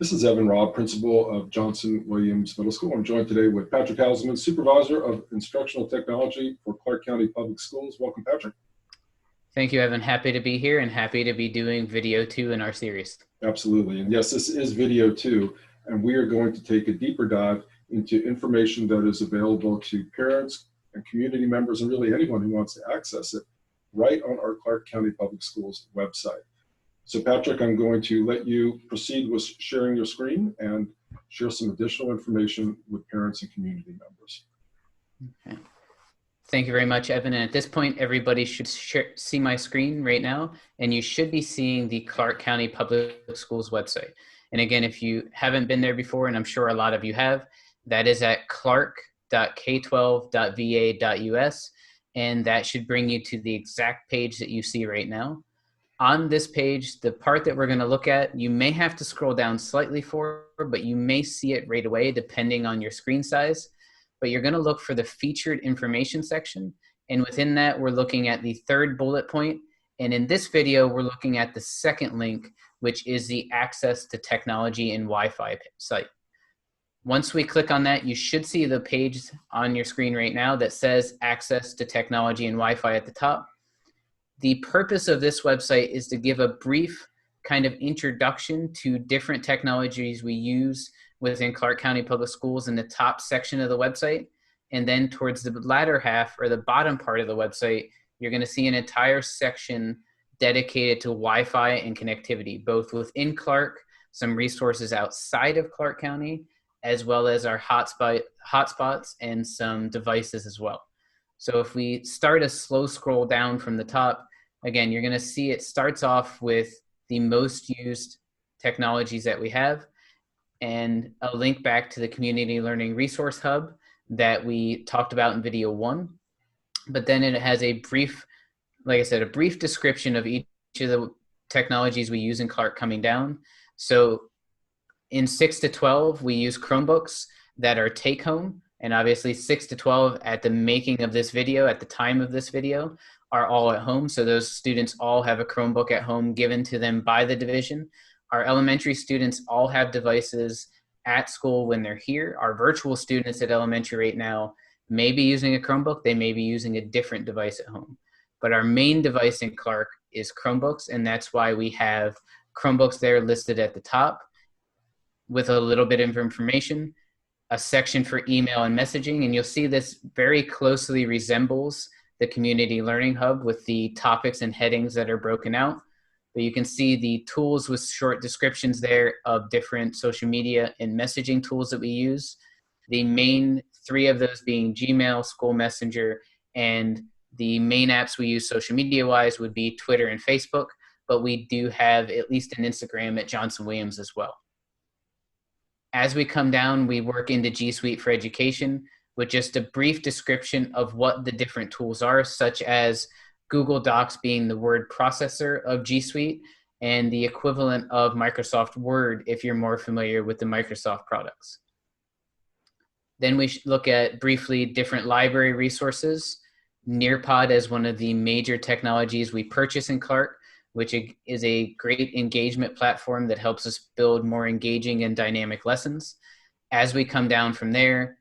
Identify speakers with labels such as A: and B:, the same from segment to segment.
A: This is Evan Robb, principal of Johnson Williams Middle School. I'm joined today with Patrick Hausammann, supervisor of instructional technology for Clarke County Public Schools. Welcome, Patrick.
B: Thank you, Evan. Happy to be here and happy to be doing video 2 in our series.
A: Absolutely. And yes, this is video 2, and we are going to take a deeper dive into information that is available to parents and community members and really anyone who wants to access it right on our Clarke County Public Schools website. So Patrick, I'm going to let you proceed with sharing your screen and share some additional information with parents and community members.
B: Okay. Thank you very much, Evan. And at this point, everybody should see my screen right now, and you should be seeing the Clarke County Public Schools website. And again, if you haven't been there before, and I'm sure a lot of you have, that is at clark.k12.va.us, and that should bring you to the exact page that you see right now. On this page, the part that we're going to look at, you may have to scroll down slightly for, but you may see it right away depending on your screen size. But you're going to look for the featured information section. And within that, we're looking at the third bullet point. And in this video, we're looking at the second link, which is the access to technology and Wi-Fi site. Once we click on that, you should see the page on your screen right now that says access to technology and Wi-Fi at the top. The purpose of this website is to give a brief kind of introduction to different technologies we use within Clarke County Public Schools in the top section of the website. And then towards the latter half or the bottom part of the website, you're going to see an entire section dedicated to Wi-Fi and connectivity, both within Clarke, some resources outside of Clarke County, as well as our hotspots and some devices as well. So if we start a slow scroll down from the top, again, you're going to see it starts off with the most used technologies that we have and a link back to the Community Learning Resource Hub that we talked about in video 1. But then it has a brief, like I said, a brief description of each of the technologies we use in Clarke coming down. So in 6 to 12, we use Chromebooks that are take home. And obviously 6 to 12 at the making of this video, at the time of this video, are all at home. So those students all have a Chromebook at home given to them by the division. Our elementary students all have devices at school when they're here. Our virtual students at elementary right now may be using a Chromebook. They may be using a different device at home. But our main device in Clarke is Chromebooks, and that's why we have Chromebooks there listed at the top with a little bit of information, a section for email and messaging, and you'll see this very closely resembles the Community Learning Hub with the topics and headings that are broken out. But you can see the tools with short descriptions there of different social media and messaging tools that we use. The main 3 of those being Gmail, School Messenger, and the main apps we use social media-wise would be Twitter and Facebook, but we do have at least an Instagram at Johnson Williams as well. As we come down, we work into G Suite for Education with just a brief description of what the different tools are, such as Google Docs being the word processor of G Suite and the equivalent of Microsoft Word if you're more familiar with the Microsoft products. Then we look at briefly different library resources. Nearpod as one of the major technologies we purchase in Clarke, which is a great engagement platform that helps us build more engaging and dynamic lessons. As we come down from there,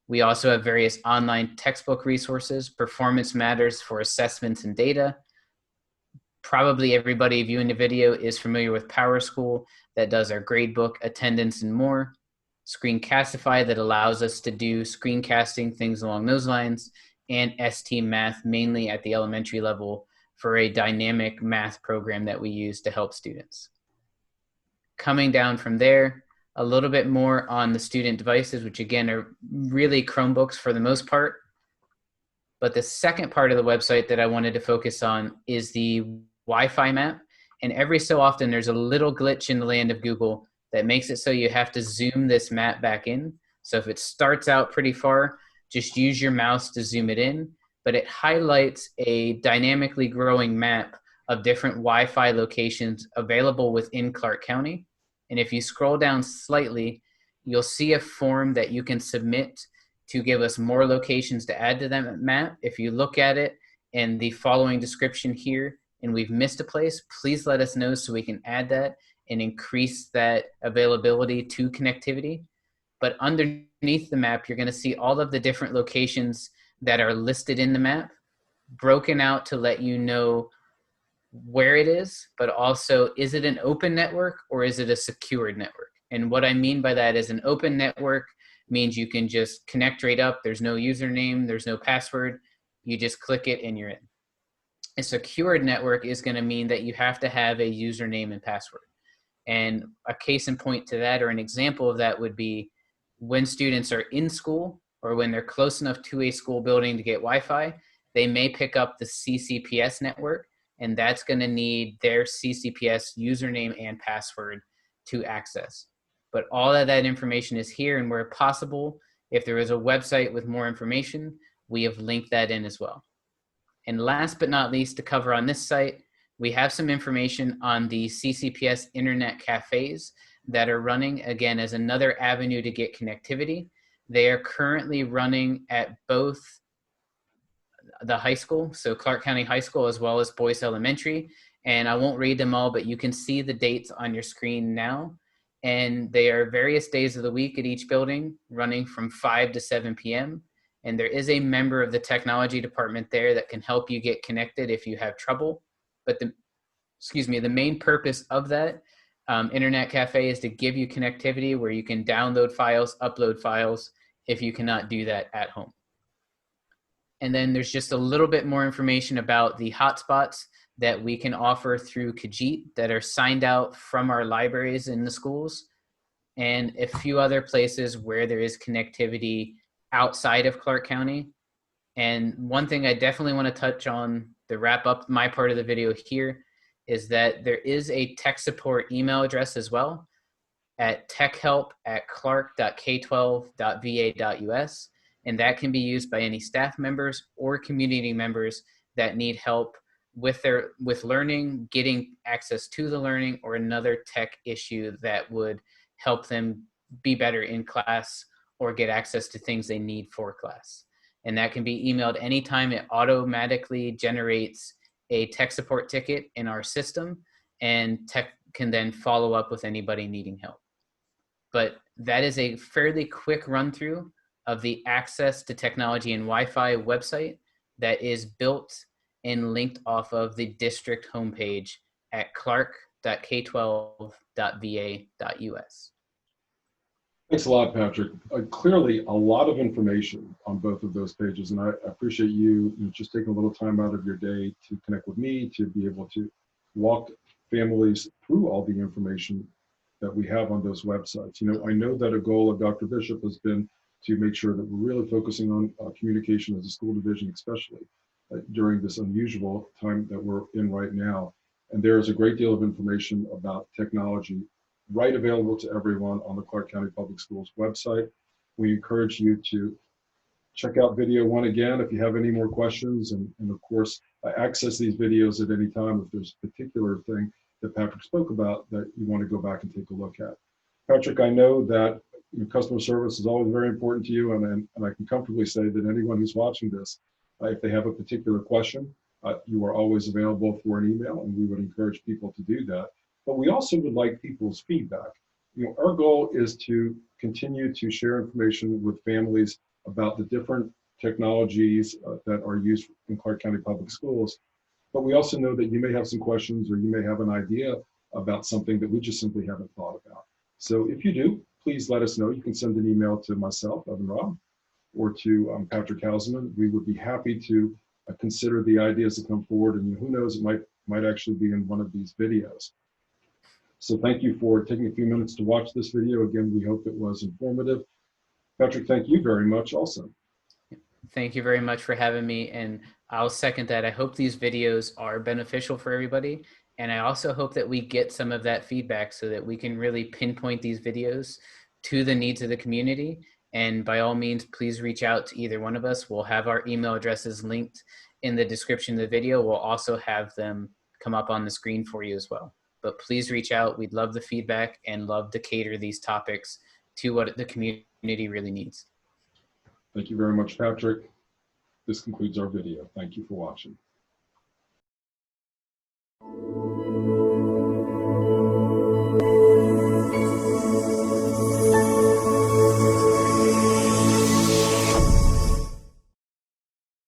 B: we also have various online textbook resources. Performance Matters for assessments and data. Probably everybody viewing the video is familiar with PowerSchool that does our gradebook, attendance, and more. Screencastify that allows us to do screencasting, things along those lines, and ST Math mainly at the elementary level for a dynamic math program that we use to help students. Coming down from there, a little bit more on the student devices, which again are really Chromebooks for the most part. But the second part of the website that I wanted to focus on is the Wi-Fi map. And every so often there's a little glitch in the land of Google that makes it so you have to zoom this map back in. So if it starts out pretty far, just use your mouse to zoom it in. But it highlights a dynamically growing map of different Wi-Fi locations available within Clarke County. And if you scroll down slightly, you'll see a form that you can submit to give us more locations to add to that map. If you look at it and the following description here, and we've missed a place, please let us know so we can add that and increase that availability to connectivity. But underneath the map, you're going to see all of the different locations that are listed in the map, broken out to let you know where it is, but also, is it an open network or is it a secured network? And what I mean by that is, an open network means you can just connect right up. There's no username, there's no password. You just click it and you're in. A secured network is going to mean that you have to have a username and password. And a case in point to that, or an example of that, would be when students are in school or when they're close enough to a school building to get Wi-Fi, they may pick up the CCPS network, and that's going to need their CCPS username and password to access. But all of that information is here, and where possible, if there is a website with more information, we have linked that in as well. And last but not least, to cover on this site, we have some information on the CCPS internet cafes that are running, again, as another avenue to get connectivity. They are currently running at both the high school, so Clarke County High School, as well as Boyce Elementary. And I won't read them all, but you can see the dates on your screen now. And they are various days of the week at each building, running from 5 to 7 p.m. And there is a member of the technology department there that can help you get connected if you have trouble. But the main purpose of that internet cafe is to give you connectivity where you can download files, upload files, if you cannot do that at home. And then there's just a little bit more information about the hotspots that we can offer through Khajiit that are signed out from our libraries in the schools, and a few other places where there is connectivity outside of Clarke County. And one thing I definitely want to touch on to wrap up my part of the video here is that there is a tech support email address as well at techhelp@clarke.k12.va.us. And that can be used by any staff members or community members that need help with learning, getting access to the learning, or another tech issue that would help them be better in class or get access to things they need for class. And that can be emailed anytime. It automatically generates a tech support ticket in our system, and tech can then follow up with anybody needing help. But that is a fairly quick run through of the Access to Technology and Wi-Fi website that is built and linked off of the district homepage at clarke.k12.va.us.
A: Thanks a lot, Patrick. Clearly, a lot of information on both of those pages, and I appreciate you just taking a little time out of your day to connect with me, to be able to walk families through all the information that we have on those websites. I know that a goal of Dr. Bishop has been to make sure that we're really focusing on communication as a school division, especially during this unusual time that we're in right now. And there is a great deal of information about technology right available to everyone on the Clarke County Public Schools website. We encourage you to check out video one again if you have any more questions, and of course, access these videos at any time if there's a particular thing that Patrick spoke about that you want to go back and take a look at. Patrick, I know that customer service is always very important to you, and I can comfortably say that anyone who's watching this, if they have a particular question, you are always available for an email, and we would encourage people to do that. But we also would like people's feedback. Our goal is to continue to share information with families about the different technologies that are used in Clarke County Public Schools. But we also know that you may have some questions, or you may have an idea about something that we just simply haven't thought about. So if you do, please let us know. You can send an email to myself, Evan Robb, or to Patrick Hausammann. We would be happy to consider the ideas that come forward, and who knows, it might actually be in one of these videos. So thank you for taking a few minutes to watch this video. Again, we hope it was informative. Patrick, thank you very much also.
B: Thank you very much for having me, and I'll second that. I hope these videos are beneficial for everybody, and I also hope that we get some of that feedback so that we can really pinpoint these videos to the needs of the community. And by all means, please reach out to either one of us. We'll have our email addresses linked in the description of the video. We'll also have them come up on the screen for you as well. But please reach out. We'd love the feedback and love to cater these topics to what the community really needs.
A: Thank you very much, Patrick. This concludes our video. Thank you for watching.